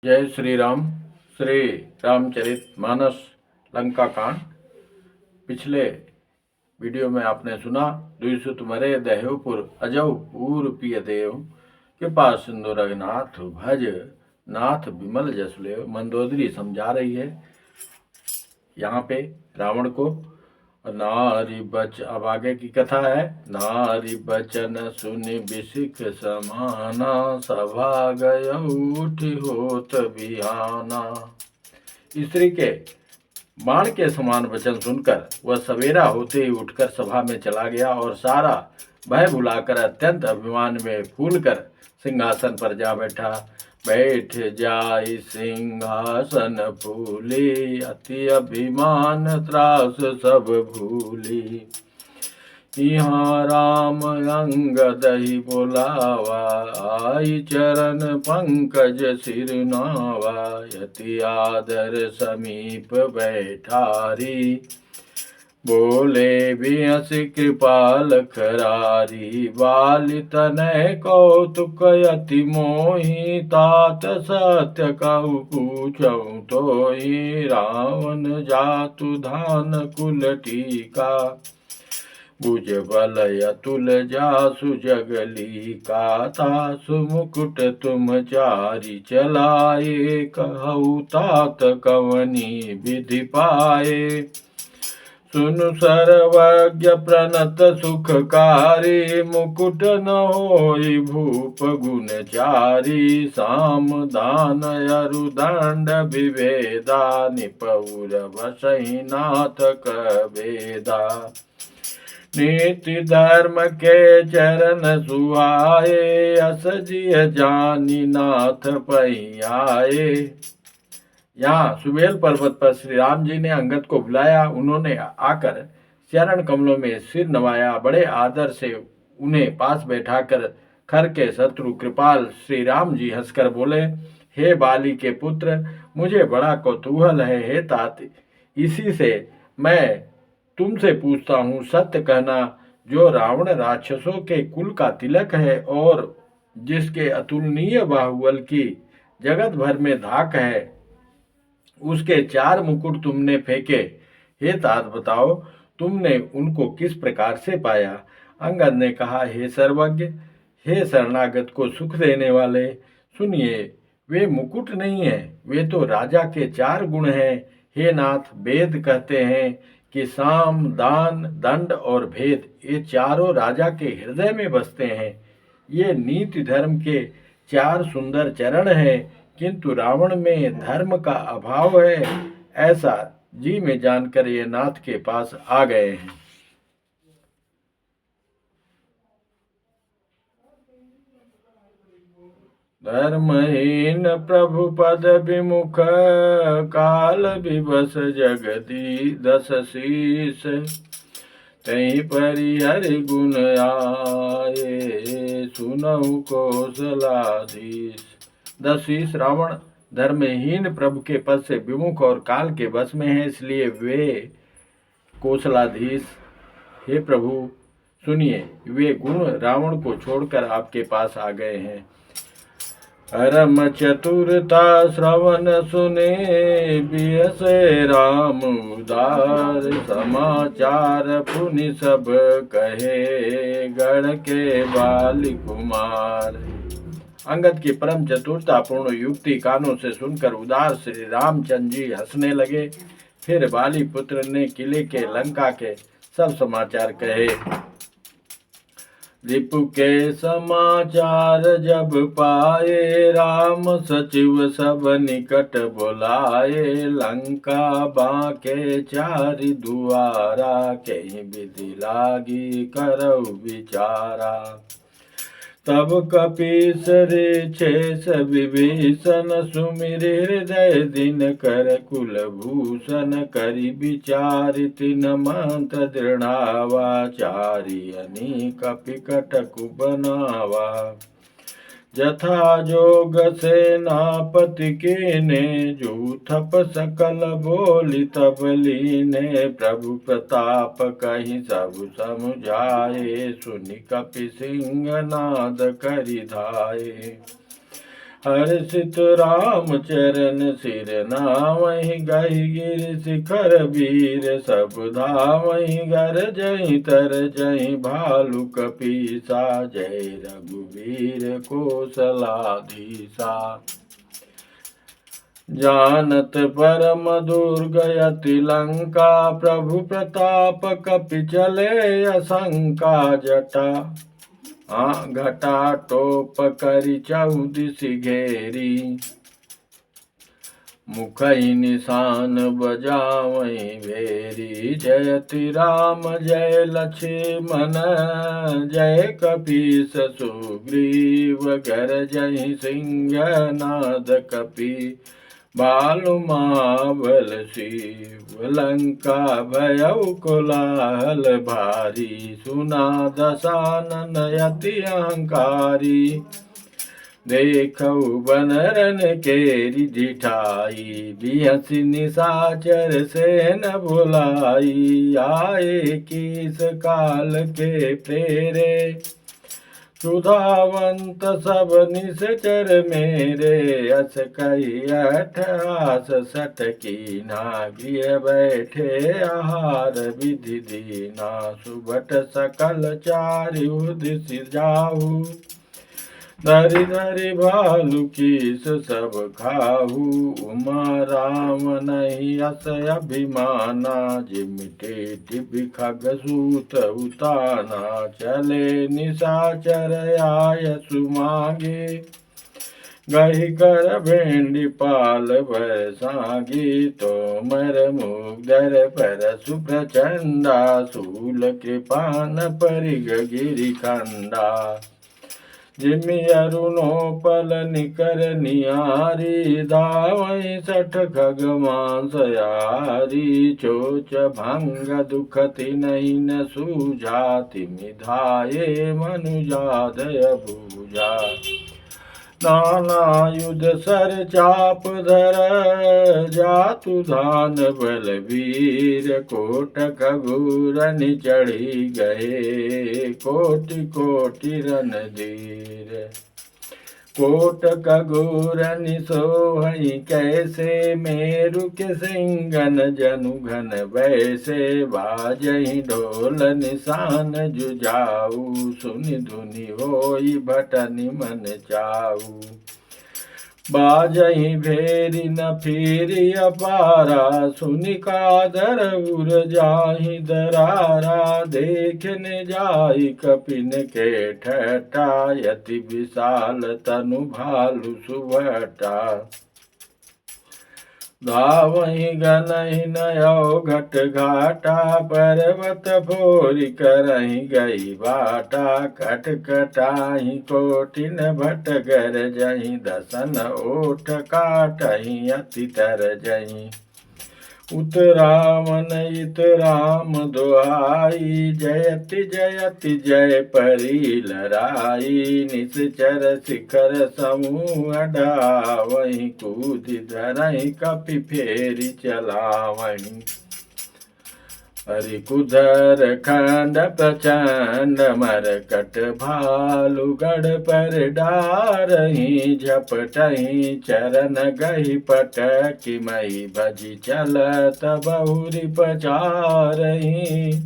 जय श्री राम। श्री रामचरित मानस लंका कांड। पिछले वीडियो में आपने सुना द्विसुत मरे दह्योपुर अजौ पूर पिय देव कृपा सिंधु रघुनाथ भज नाथ विमल जसलेव। मंदोदरी समझा रही है यहाँ पे रावण को। नारी बच अब आगे की कथा है। नारी बचन सुनि बिसिक समाना सभा गय उठी होत बिहाना। स्त्री के बाण के समान वचन सुनकर वह सवेरा होते ही उठकर सभा में चला गया और सारा भय भुलाकर अत्यंत अभिमान में फूलकर सिंहासन पर जा बैठा। बैठ जाई सिंहासन फूली अति अभिमान त्रास सब भूली। यहाँ राम अंगद ही बोलावा आई चरण पंकज सिर नावा। यति आदर समीप बैठारी बोले बियस कृपाल खरारी। बाली तनय कौतुक अति मोही तात सत्य कहु पूछऊँ तोहि। रावण जातु धान कुल टीका भुज बल अतुल जासु जगली का। तासु मुकुट तुम चारि चलाए कहु तात कवनी विधि पाए। सुनु सर्वज्ञ प्रणत सुखकारी मुकुट न होई भूप गुणचारी। साम दान अरु दंड विभेदा निपौर बसहि नाथ कबेदा। नीति धर्म के चरण सुहाए अस जिय जानी नाथ पहियाए। यहाँ सुबेल पर्वत पर श्री राम जी ने अंगद को बुलाया। उन्होंने आकर चरण कमलों में सिर नवाया। बड़े आदर से उन्हें पास बैठाकर खर के शत्रु कृपाल श्री राम जी हंसकर बोले, हे बाली के पुत्र, मुझे बड़ा कौतूहल है। हे तात, इसी से मैं तुमसे पूछता हूँ, सत्य कहना, जो रावण राक्षसों के कुल का तिलक है और जिसके अतुलनीय बाहुबल की जगत भर में धाक है, उसके 4 मुकुट तुमने फेंके। हे तात, बताओ तुमने उनको किस प्रकार से पाया। अंगद ने कहा, हे सर्वज्ञ, हे शरणागत को सुख देने वाले, सुनिए, वे मुकुट नहीं है, वे तो राजा के 4 गुण हैं। हे नाथ, वेद कहते हैं कि साम दान दंड और भेद, ये चारों राजा के हृदय में बसते हैं। ये नीति धर्म के 4 सुंदर चरण हैं, किंतु रावण में धर्म का अभाव है, ऐसा जी में जानकर ये नाथ के पास आ गए हैं। धर्महीन प्रभु पद विमुख काल विवश जगदी 10 शीस। तहीं परिहरि गुण आए सुनहु कौशलाधीश। 10 शीस रावण धर्महीन प्रभु के पद से विमुख और काल के वश में है, इसलिए वे कौशलाधीश। हे प्रभु सुनिए, वे गुण रावण को छोड़कर आपके पास आ गए हैं। परम चतुरता श्रवण सुने बियसे राम उदार। समाचार पुनि सब कहे गढ़ के बाली कुमार। अंगद की परम चतुरता पूर्ण युक्ति कानों से सुनकर उदार श्री रामचंद्र जी हंसने लगे। फिर बाली पुत्र ने किले के लंका के सब समाचार कहे। रिपु के समाचार जब पाए राम सचिव सब निकट बुलाए। लंका बाके 4 दुआरा कहीं विधि लागी करऊ विचारा। तब कपीस रे 6 विभीषण सुमिर हृदय दिन कर कुलभूषण। करि विचारि तिन मंत्र दृढ़ावा चारि अनेक कटकु बनावा। जथा जोग सेनापति के ने जूथप सकल बोली तब लीने। प्रभु प्रताप कहीं सब समुझाए सुनि कपि सिंह नाद करि धाये। हर्षित राम चरण सिर नावहि, गहि गिर शिखर वीर सब धावहि। गरजहि तरजहि भालु कपीसा, जय रघुवीर कौशलाधीसा। जानत परम दुर्गयति लंका, प्रभु प्रताप कपि चले असंका। जटा घटा टोप करि चौदिसि घेरी, मुखहि निशान बजावहि भेरी। जयति राम जय लक्ष्मण, जय कपीस सुग्रीव। गरजहि सिंहनाद कपि, भालु महाबल शिव। लंका भयउ कोलाहल भारी, सुना दशानन अति अहंकारी। देखऊ बनरन केरि जिठाई, बिहसि निशाचर सेन बुलाई। आए कीस काल के प्रेरे, सुधावंत सब निश्चर मेरे। अस कही 68 कीना, गृह बैठे आहार विधि दीना। सुबट सकल चारिउदिसि जाहु, धरि धरि भालु कीस सब खाहु। उमा राम नहीं अस अभिमाना, जिमिटे टिपि खग सूत उताना। चले निशाचर आय सुमागे, गहि कर भेंडी पाल भय सागी। तोमर मुगधर परशु प्रचंडा, शूल कृपान परिग गिरि खंडा। जिमि अरुणोपल निकर निहारी, धावहि 60 खगमांस यारी। चोच भंग दुखति नहीं न सूझा, तिमि धाये मनुजादय भूजा। नाना युध सर चाप धर, जातु धान बलवीर। कोट खगुरनि चढ़ी गए, कोटि कोटि रणधीर। कोट खगुरनि सोहइ कैसे, मेरु के सिंगन जनु घन वैसे। बाजहि ढोल निशान जुझाऊ, सुनि धुनि होई भटनि मन चाऊ। बाजहि भेरी न फिरी अपारा, सुनि कादर उर जाहि दरारा। देखने जाहि कपिन के ठटा, यति विशाल तनु भालु सुभटा। धावहि गनहि नयौ घट घाटा, पर्वत फोरि करहि गई बाटा। खटखटाहि कोटिन भट गरजहि, दसन ओठ काटहि अति तरजहि। उत रामन इत राम दुहाई, जयति जयति जय परि लराई। निश्चर शिखर समूह डावहि, कूदि धरहि कपि फेरि चलावहि। हरिकुधर खंड प्रचंड, मरकट भालु गढ़ पर डारहि। झपटहि चरण गहि पटकि, मई भजि चलत बहुरि पचारहि।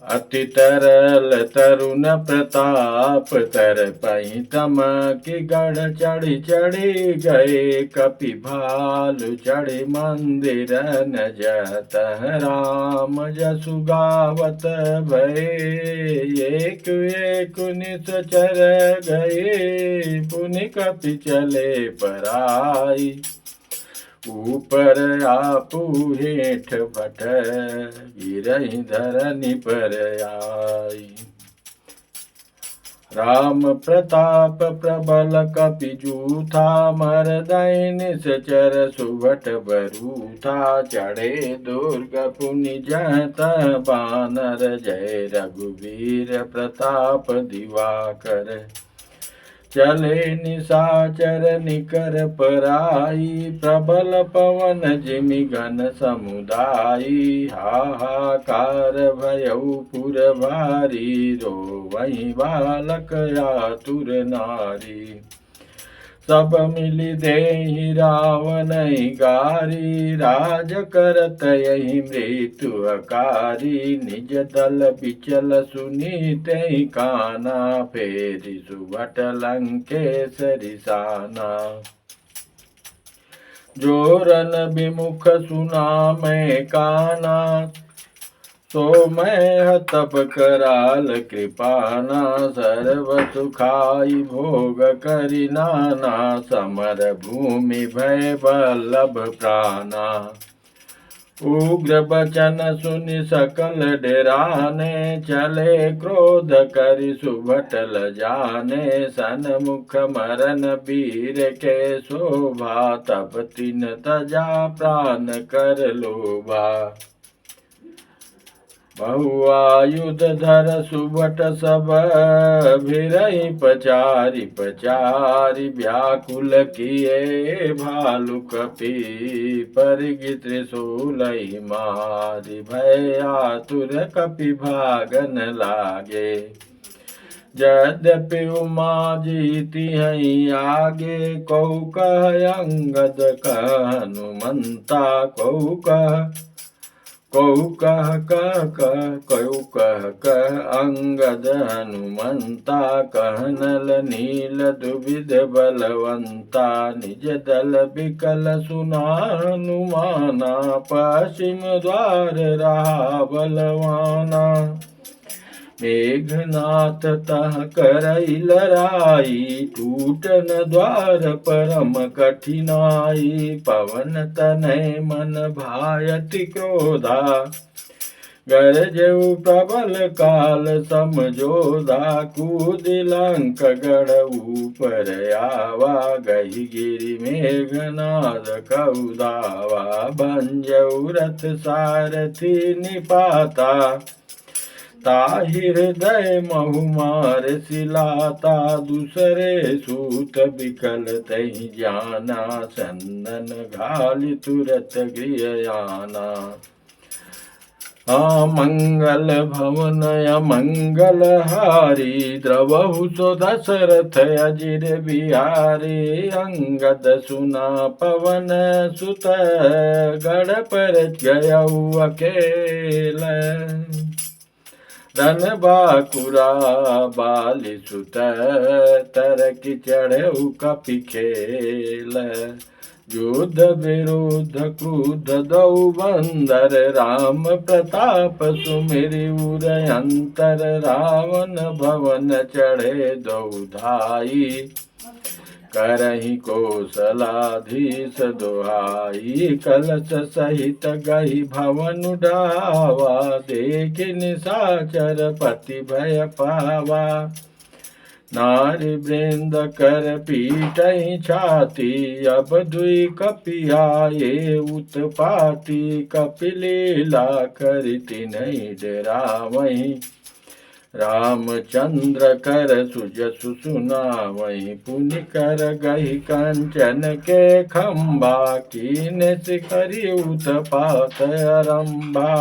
अति तरल तरुण प्रताप, तरपहि तमकि गढ़ चढ़ि चढ़ि गए। कपि भालु चढ़ि मंदिर न जतः, राम जसु गावत भये। एक एक निश्चर गए, पुनि कपि चले पराई। ऊपर आपू हेठ भट, गिरहि धरनि पर आई। राम प्रताप प्रबल कपि जूथा, मरदहि निश्चर सुभट बरूथा। चढ़े दुर्ग पुनि जहतः बानर, जय रघुवीर प्रताप दिवाकर। चले निशाचर निकर पराई, प्रबल पवन जिमि घन समुदायी। हाहाकार भयउ पुर भारी, रोवहि बालक आतुर नारी। सब मिली देहि रावण गारी, राज करत यही मृत्यु अकारी। निज दल बिचल सुनी तेहि काना, फेरि सुभट लंकेसरि साना। जोरन विमुख सुना मैं काना, सो मैं तप कराल कृपाना। सर्व सुखाई भोग करि नाना, समर भूमि भय बल्लभ प्राणा। उग्र बचन सुनि सकल डेराने, चले क्रोध करि सुभटल जाने। सन्मुख मरन वीर के शोभा, तब तिन तजा प्राण कर लोभा। बहुआयुध धर सुभट सब, भिरहि पचारि पचारि। व्याकुल किए भालु कपि, परिगि त्रिशूलहि मारि। भय आतुर कपि भागन लागे, यद्यपि उमा जीति हैं आगे। कौ कह अंगद कह हनुमंता, कौ कह अंगद हनुमंता। कह नल नील दुविध बलवंता, निज दल बिकल सुना हनुमाना। पश्चिम द्वार रहा बलवाना, मेघनाथ तह करई लड़ाई। टूटन द्वार परम कठिनाई, पवन तनय मन भायति क्रोधा। गरजऊ प्रबल काल समझोधा, कूद लंक गढ़ ऊपर आवा। गही गिरि मेघनाद कहु धावा, भंजऊ रथ सारथी निपाता। ताहि हृदय महु मार सिलाता, दूसरे सूत बिकल तहि जाना। चंदन घालि तुरत गृह आना, मंगल भवन अमंगल हारी। द्रवहु सो दशरथ अजिर बिहारी। अंगद सुना पवन सुत, गढ़ पर गयऊ अकेल। रन बाकुरा बालि सुत, तरक चढ़ऊ कपि खेल। युद्ध विरुद्ध क्रुद्ध दौ बंदर, राम प्रताप सुमिरि उरयंतर। रावण भवन चढ़े दौ धाई, करहि कौशलाधीश दोहाई। कलश सहित गही भवन ढावा, देखि निशाचर पति भय पावा। नारी वृंद कर पीटहि छाती, अब दुई कपि आए उत्पाती। कपि लीला करि तिन्हि डरावहीं, रामचंद्र कर सुजसु सुनावहीं। पुनि कर गही कंचन के खंबा, कीन शिखरि उत्पात आरंभा।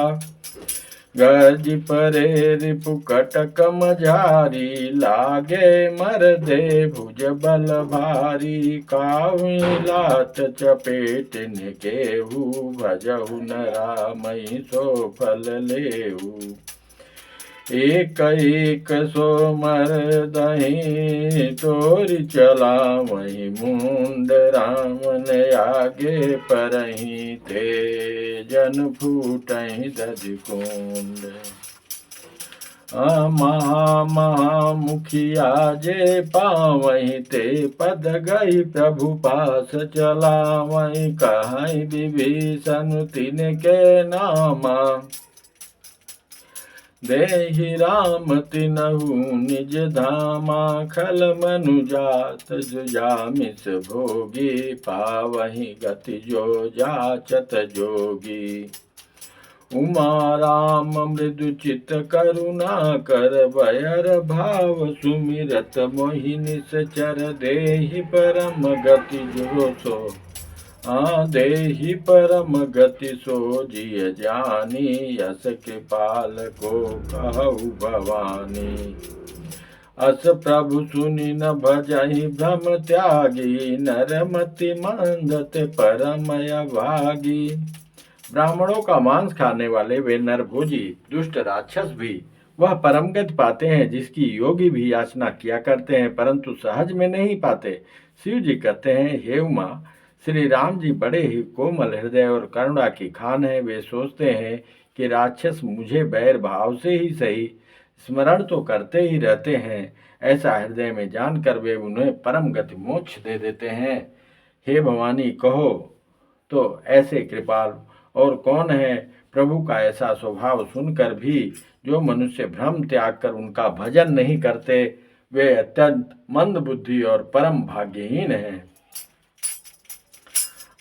गज परे रिपु कटक मझारी, लागे मर दे भुज बल भारी। काहुँ लात चपेटन केहू, भजहु न रामहि सो फल लेहू। एक एक सो मरदहि, तोरि चलावहीं मुंड। रामन आगे परहीं, ते जन फूटहि दधि कुंड। महा मुखिया जे पावहीं, ते पद गई प्रभु पास चलावहीं। कहहीं विभीषण तिनके नामा, देहि राम तिनहु निज धामा। खल मनुजात जुजामिस भोगी, पावहीं गति जो जाचत जोगी। उमा राम मृदु चित करुणा कर, भयर भाव सुमिरत मोहि निश्चर। देहि परम गति जो सो, देहि परम गति सो जिय जानी। यस कृपाल को कहु भवानी, अस प्रभु सुनि न भजहि भ्रम त्यागी, नरमति मंदत परमय भागी। ब्राह्मणों का मांस खाने वाले वे नरभोजी दुष्ट राक्षस भी वह परम गति पाते हैं जिसकी योगी भी याचना किया करते हैं, परंतु सहज में नहीं पाते। शिव जी कहते हैं, हे उमा, श्री राम जी बड़े ही कोमल हृदय और करुणा की खान है। वे सोचते हैं कि राक्षस मुझे बैर भाव से ही सही स्मरण तो करते ही रहते हैं, ऐसा हृदय में जानकर वे उन्हें परम गति मोक्ष दे देते हैं। हे भवानी, कहो तो ऐसे कृपाल और कौन है? प्रभु का ऐसा स्वभाव सुनकर भी जो मनुष्य भ्रम त्याग कर उनका भजन नहीं करते, वे अत्यंत मंद बुद्धि और परम भाग्यहीन हैं।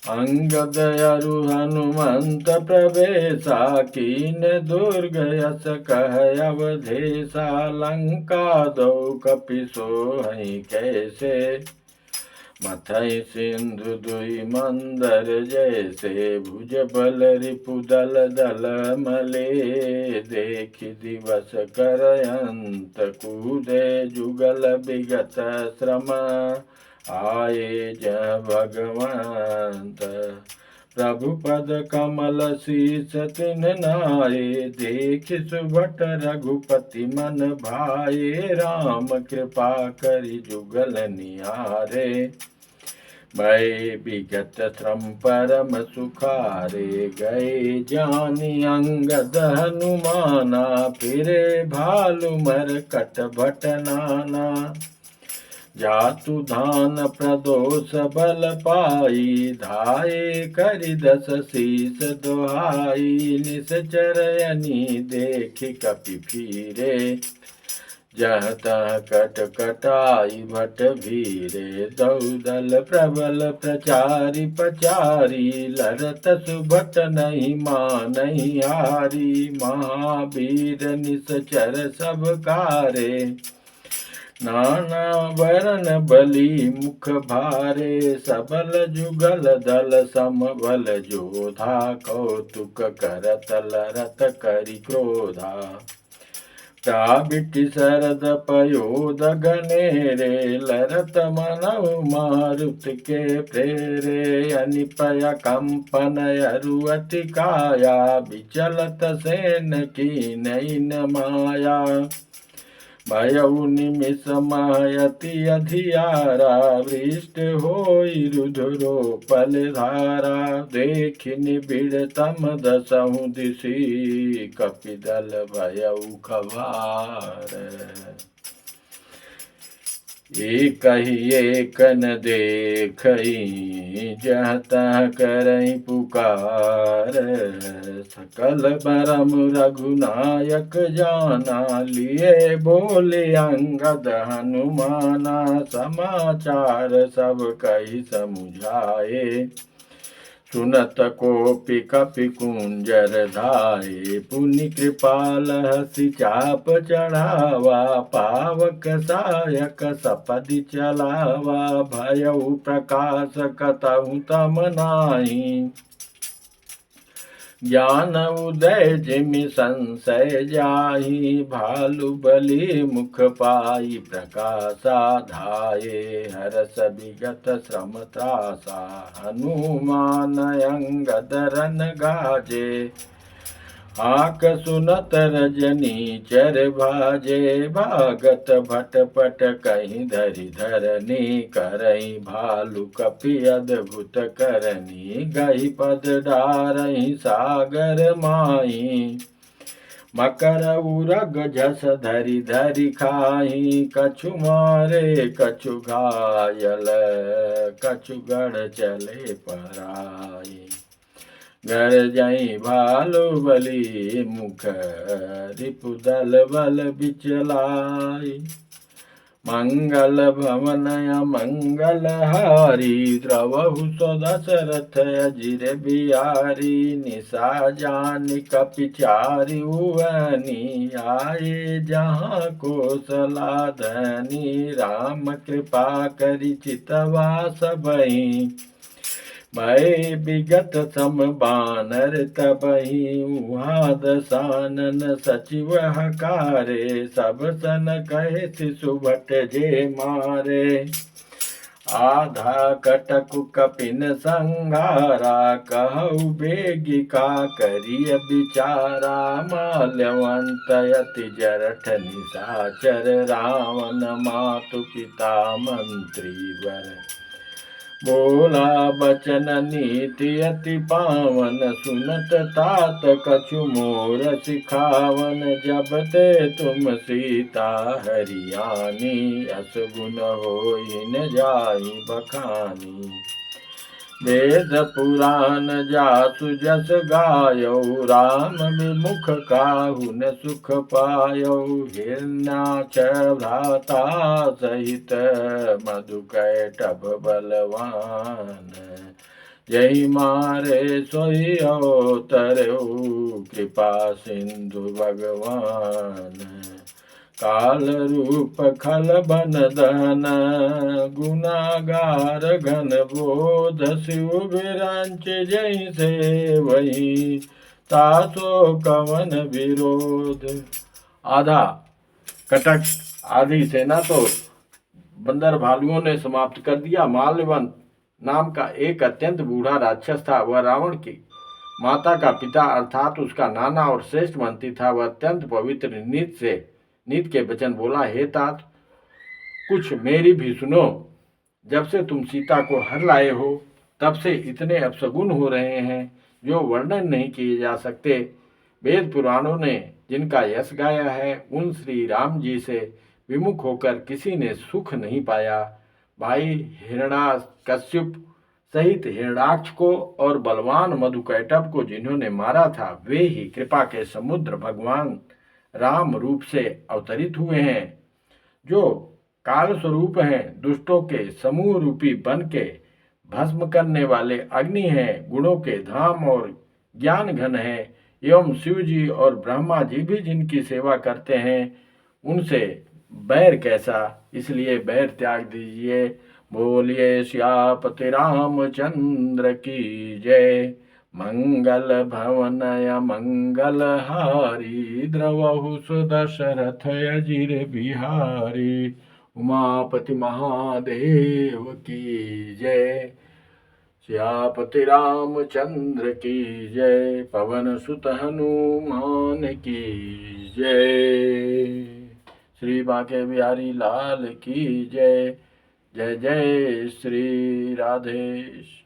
अंगद अरु हनुमंत प्रवेशा, कीन दुर्ग यस कह अवधेशा। लंका दो कपि सोहै कैसे, मथई सिंधु दुई मंदर जैसे। भुज बल रिपु दल दल मले, देख दिवस कर अंत कूदे। जुगल विगत श्रम आए ज भगवंत, प्रभु पद कमल शीस तिन नाये। देख सुभट रघुपति मन भाए, राम कृपा करि जुगल निहारे। भय विगत श्रम परम सुखारे, गए जानी अंगद हनुमाना। फिरे भालु मर कट भट नाना, जातु धान प्रदोष बल पाई। धाये करि दस शीस दोहाई, निश्चर यनि देख कपि फिरे। जह तह कट कटाई भट भीरे, दौदल प्रबल प्रचारी पचारी। लरत सुभट नहीं मानहि हारी, महावीर निश्चर सब कारे। नाना वरण बली मुख भारे, सबल जुगल दल समबल जोधा। कौतुक करत लरत करि क्रोधा, प्राबिट शरद पयोध गनेरे। लरत मनहु मारुत के प्रेरे, अनिपय कंपन अरु अति काया। विचलत सेन कीनहि न माया, भयउ निमिष महयति अधियारा। वृष्ट होई रुधिरो पल धारा, देखि निबिड़ तम दसहु दिशि। कपिदल भयउ खबार, एक ही एक न देखई। जह तह करई पुकार, सकल बरम रघुनायक जाना। लिए बोले अंगद हनुमाना, समाचार सब कहि समुझाए। सुनत कोपि कपि कुंजर धाये, पुनि कृपाल हसि चाप चढ़ावा। पावक सायक सपदि चलावा, भयउ प्रकाश कतहु तम नाहि। ज्ञान उदय जिमि संशय जाहि, भालु बलि मुख पाई प्रकाशा। धाये हरस विगत श्रम त्रासा, हनुमान अंगद रन गाजे। हाक सुनत रजनी चर भाजे, भागत भटपट कहीं धरि धरनी। करही भालु कपि अद्भुत करनी, गही पद डारही सागर माही। मकर उरग झस धरि धरि खाही, कछु मारे कछु घायल। कछु गढ़ चले पराई, घर जई भालु बली मुख। रिपु दल बल बिचलाई, मंगल भवन मंगल हारी। द्रवहु सो दशरथ अजिर बिहारी, निशा जानि कपि चारि उवनी। आए जहाँ कोसला धनी, राम कृपा करि चितवा सबहि। भय विगत सम बानर तबहि उहाँ दसानन सचिव हकारे सब सन कहे सुभट जे मारे आधा कटकु कपिन संघारा कहु बेगिका करिय बिचारा माल्यवंत यति जरठ निशाचर रावण मातु पिता मंत्री वर बोला बचन नीति अति पावन सुनत तात कछु मोर सिखावन जब ते तुम सीता हरियाणी अस गुण होई न जाई बखानी वेद पुराण जासु जस गायो राम विमुख काहु न सुख पायो हिरण्याक्ष भ्राता सहित मधु कैटभ बलवान यही मारे सोई अवतरऊ कृपा सिंधु भगवान काल रूप खल बन दहन गुनागार घन बोध शिव विरंच जय से वही तासो कवन विरोध। आधा कटक आधी सेना तो बंदर भालुओं ने समाप्त कर दिया। माल्यवंत नाम का एक अत्यंत बूढ़ा राक्षस था। वह रावण की माता का पिता अर्थात उसका नाना और श्रेष्ठ मंत्री था। वह अत्यंत पवित्र नीत के वचन बोला, हे तात कुछ मेरी भी सुनो। जब से तुम सीता को हर लाए हो तब से इतने अपशगुन हो रहे हैं जो वर्णन नहीं किए जा सकते। वेद पुराणों ने जिनका यश गाया है उन श्री राम जी से विमुख होकर किसी ने सुख नहीं पाया। भाई हिरण्याकश्यप सहित हिरण्याक्ष को और बलवान मधुकैटभ को जिन्होंने मारा था वे ही कृपा के समुद्र भगवान राम रूप से अवतरित हुए हैं, जो काल स्वरूप हैं, दुष्टों के समूह रूपी बन के भस्म करने वाले अग्नि हैं, गुणों के धाम और ज्ञान घन है। एवं शिव जी और ब्रह्मा जी भी जिनकी सेवा करते हैं उनसे बैर कैसा, इसलिए बैर त्याग दीजिए। बोलिए सियापति रामचंद्र की जय। मंगल भवनय मंगल हारी द्रवहु सुदशरथ अजिर बिहारी उमापति महादेव की जय। सियापति रामचंद्र की जय। पवन सुत हनुमान की जय। श्री बांके बिहारी लाल की जय। जय जय श्री राधेश।